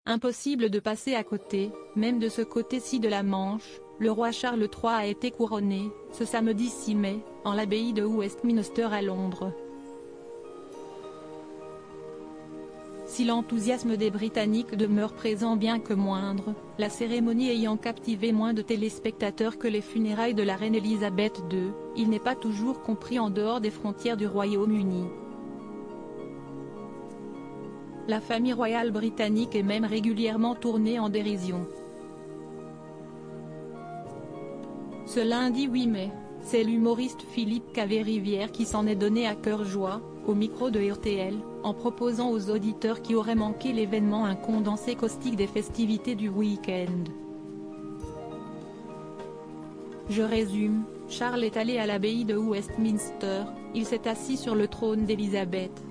Impossible de passer à côté, même de ce côté-ci de la Manche, le roi Charles III a été couronné, ce samedi 6 mai, en l'abbaye de Westminster à Londres. Si l'enthousiasme des Britanniques demeure présent bien que moindre, la cérémonie ayant captivé moins de téléspectateurs que les funérailles de la reine Elisabeth II, il n'est pas toujours compris en dehors des frontières du Royaume-Uni. La famille royale britannique est même régulièrement tournée en dérision. Ce lundi 8 mai, c'est l'humoriste Philippe Caverivière qui s'en est donné à cœur joie, au micro de RTL, en proposant aux auditeurs qui auraient manqué l'événement un condensé caustique des festivités du week-end. Je résume, Charles est allé à l'abbaye de Westminster, il s'est assis sur le trône d'Élisabeth.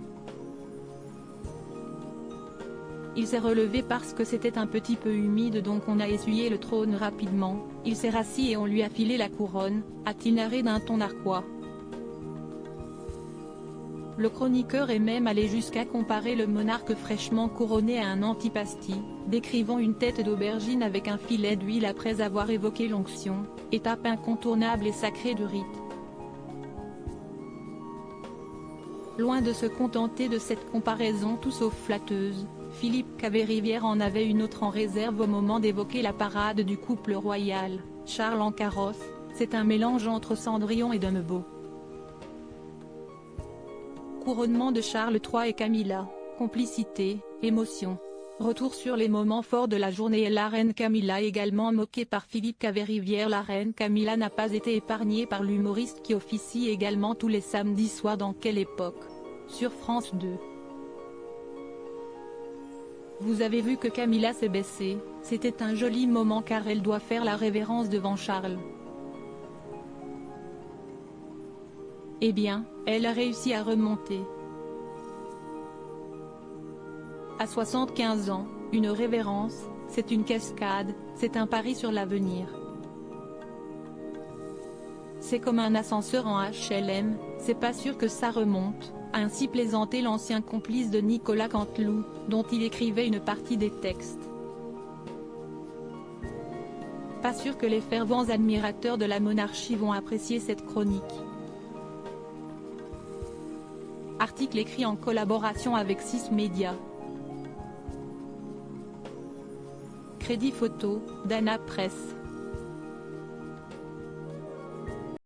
Il s'est relevé parce que c'était un petit peu humide donc on a essuyé le trône rapidement, il s'est rassis et on lui a filé la couronne, a-t-il narré d'un ton narquois. Le chroniqueur est même allé jusqu'à comparer le monarque fraîchement couronné à un antipasti, décrivant une tête d'aubergine avec un filet d'huile après avoir évoqué l'onction, étape incontournable et sacrée du rite. Loin de se contenter de cette comparaison tout sauf flatteuse, Philippe Caverivière en avait une autre en réserve au moment d'évoquer la parade du couple royal, Charles en carrosse, c'est un mélange entre Cendrillon et Dumbo. Couronnement de Charles III et Camilla, complicité, émotion. Retour sur les moments forts de la journée et la reine Camilla également moquée par Philippe Caverivière. La reine Camilla n'a pas été épargnée par l'humoriste qui officie également tous les samedis soirs dans Quelle époque, sur France 2. Vous avez vu que Camilla s'est baissée, c'était un joli moment car elle doit faire la révérence devant Charles. Eh bien, elle a réussi à remonter. À 75 ans, une révérence, c'est une cascade, c'est un pari sur l'avenir. C'est comme un ascenseur en HLM, c'est pas sûr que ça remonte, a ainsi plaisanté l'ancien complice de Nicolas Canteloup, dont il écrivait une partie des textes. Pas sûr que les fervents admirateurs de la monarchie vont apprécier cette chronique. Article écrit en collaboration avec 6 médias. Crédit photo, Dana Presse.